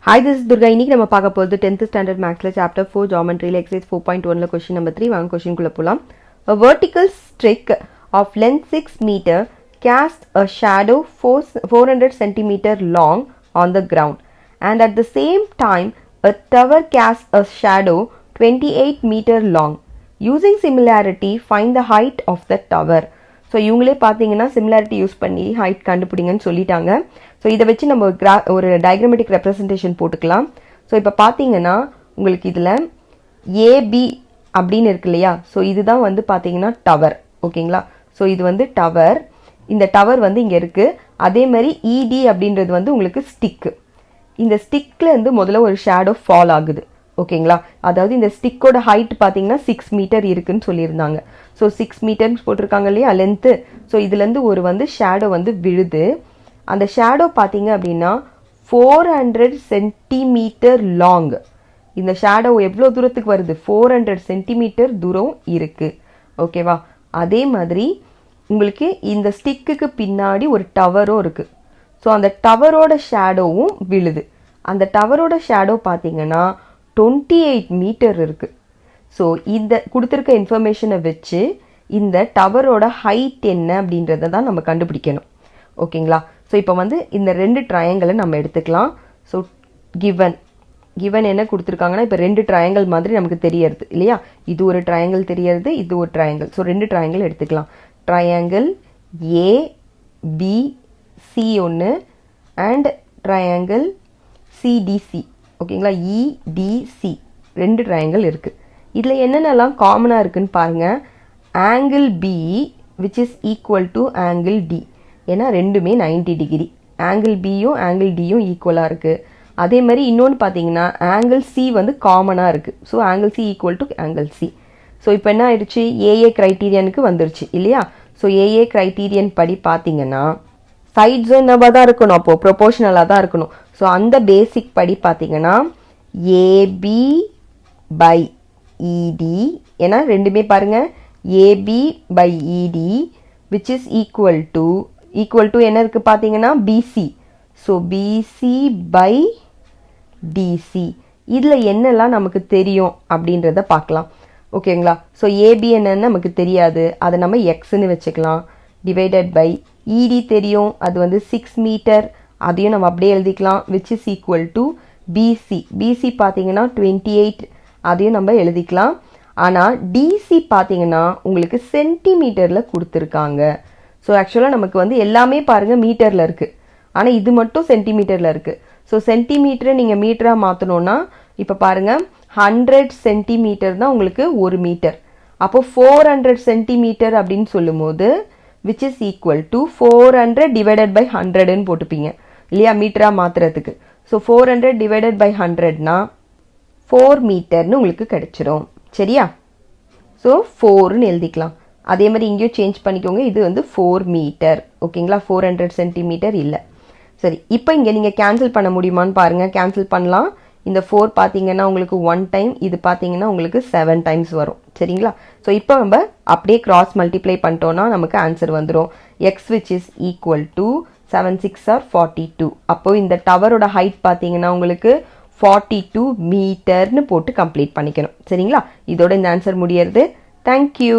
Hi, this is Durga. இன்னைக்கு நம்ம பார்க்க போறது 10th standard mathsல chapter 4 geometry exercise 4.1ல question number 3 வாங்க question குள்ள போலாம். A vertical streak of length 6 meter casts a shadow 400 centimeter long on the ground, and at the same time a tower casts a shadow 28 meter long. Using similarity, find the height of the tower. So இவங்களே பார்த்தீங்கன்னா similarity use பண்ணி height கண்டுபிடிங்கன்னு சொல்லிட்டாங்க. So இதை வச்சு நம்ம ஒரு diagrammatic representation போட்டுக்கலாம். So இப்போ பார்த்தீங்கன்னா உங்களுக்கு இதில் ஏபி அப்படின்னு இருக்கு இல்லையா? ஸோ இதுதான் வந்து பார்த்தீங்கன்னா டவர், ஓகேங்களா? ஸோ இது வந்து டவர், இந்த டவர் வந்து இங்கே இருக்குது. அதே மாதிரி இடி அப்படின்றது வந்து உங்களுக்கு ஸ்டிக்கு. இந்த ஸ்டிக்கில் இருந்து முதல்ல ஒரு ஷேடோ ஃபால் ஆகுது, ஓகேங்களா? அதாவது இந்த ஸ்டிக்கோட ஹைட் பார்த்தீங்கன்னா 6 மீட்டர் இருக்குன்னு சொல்லியிருந்தாங்க. ஸோ 6 மீட்டர்ஸ் போட்டிருக்காங்க இல்லையா லென்த்து. ஸோ இதுலேருந்து ஒரு வந்து ஷேடோ வந்து விழுது. அந்த ஷேடோ பார்த்தீங்க அப்படின்னா 400 சென்டிமீட்டர் லாங். இந்த ஷேடோ எவ்வளோ தூரத்துக்கு வருது? 400 சென்டிமீட்டர் தூரம் இருக்குது, ஓகேவா? அதே மாதிரி உங்களுக்கு இந்த ஸ்டிக்குக்கு பின்னாடி ஒரு டவரும் இருக்குது. ஸோ அந்த டவரோட ஷேடோவும் விழுது. அந்த டவரோட ஷேடோ பார்த்தீங்கன்னா 28 மீட்டர் இருக்குது. ஸோ இந்த கொடுத்துருக்க இன்ஃபர்மேஷனை வச்சு இந்த டவரோட ஹைட் என்ன அப்படின்றத தான் நம்ம கண்டுபிடிக்கணும், ஓகேங்களா? ஸோ இப்போ வந்து இந்த ரெண்டு ட்ரையாங்கிளை நம்ம எடுத்துக்கலாம். ஸோ கிவன் என்ன கொடுத்துருக்காங்கன்னா இப்போ ரெண்டு ட்ரையாங்கிள் மாதிரி நமக்கு தெரியறது இல்லையா? இது ஒரு ட்ரையாங்கிள் தெரியறது, இது ஒரு ட்ரையாங்கிள். ஸோ ரெண்டு ட்ரையாங்கிள் எடுத்துக்கலாம். ட்ரையாங்கிள் ஏபிசி ஒன்று அண்ட் ட்ரையாங்கிள் சிடிசி, ஓகேங்களா? இடிசி ரெண்டு ட்ரையாங்கிள் இருக்குது. இதில் என்னென்னலாம் காமனாக இருக்குன்னு பாருங்கள். Angle B which is equal to angle D, ஏன்னா ரெண்டுமே 90 டிகிரி. ஆங்கிள் பியும் ஆங்கிள் டியும் ஈக்குவலாக இருக்குது. அதே மாதிரி இன்னொன்று பார்த்தீங்கன்னா ஆங்கிள் சி வந்து காமனாக இருக்குது. So angle C equal to angle C. So இப்போ என்ன ஆயிடுச்சு? ஏஏ க்ரைட்டீரியனுக்கு வந்துருச்சு இல்லையா? ஸோ ஏஏ க்ரைட்டீரியன் படி பார்த்தீங்கன்னா சைட்ஸும் என்னவா தான் இருக்கணும், அப்போது ப்ரொபோர்ஷனலாக தான் இருக்கணும். ஸோ அந்த பேசிக் படி பார்த்தீங்கன்னா ஏபி பை இடி, ஏன்னா ரெண்டுமே பாருங்கள் AB by ED which is equal to என்ன இருக்குது பார்த்தீங்கன்னா BC. So BC by DC. இதில் என்னெல்லாம் நமக்கு தெரியும் அப்படின்றத பார்க்கலாம், ஓகேங்களா? ஸோ ஏபி என்னன்னு நமக்கு தெரியாது, அதை நம்ம எக்ஸ்ன்னு வச்சுக்கலாம். டிவைடட் பை இடி தெரியும், அது வந்து 6 மீட்டர், அதையும் நம்ம அப்படியே எழுதிக்கலாம். Which is equal to BC. BC பார்த்தீங்கன்னா 28, அதையும் நம்ம எழுதிக்கலாம். ஆனால் டிசி பார்த்தீங்கன்னா உங்களுக்கு சென்டிமீட்டரில் கொடுத்துருக்காங்க. ஸோ ஆக்சுவலாக நமக்கு வந்து எல்லாமே பாருங்கள் மீட்டரில் இருக்குது, ஆனால் இது மட்டும் சென்டிமீட்டரில் இருக்குது. ஸோ சென்டிமீட்டரை நீங்கள் மீட்டராக மாற்றணுன்னா இப்போ பாருங்கள் 100 சென்டிமீட்டர் தான் உங்களுக்கு ஒரு மீட்டர். அப்போது 400 சென்டிமீட்டர் அப்படின்னு சொல்லும் போது which is equal to 400 divided by 100ன்னு போட்டுப்பீங்க இல்லையா மீட்டராக மாற்றுறதுக்கு. ஸோ 400 டிவைடட் பை 100னா 4 மீட்டர்னு உங்களுக்கு கிடைச்சிரும், சரியா? ஸோ 4ன்னு எழுதிக்கலாம். அதே மாதிரி இங்கேயும் சேஞ்ச் பண்ணிக்கோங்க, இது வந்து 4 மீட்டர், ஓகேங்களா? 400 சென்டிமீட்டர் இல்லை. சரி, இப்போ இங்கே நீங்கள் கேன்சல் பண்ண முடியுமான்னு பாருங்கள். கேன்சல் பண்ணலாம். இந்த 4 பார்த்தீங்கன்னா உங்களுக்கு 1 டைம், இது பார்த்தீங்கன்னா உங்களுக்கு 7 டைம்ஸ் வரும், சரிங்களா? ஸோ இப்போ நம்ம அப்படியே கிராஸ் மல்டிப்ளை பண்ணிட்டோன்னா நமக்கு ஆன்சர் வந்துடும். X which is equal to 7 6 or 42. அப்போது இந்த டவரோட ஹைட் பார்த்தீங்கன்னா உங்களுக்கு 42 மீட்டர்னு போட்டு கம்ப்ளீட் பண்ணிக்கணும், சரிங்களா? இதோட இந்த ஆன்சர் முடியறது. தேங்க்யூ.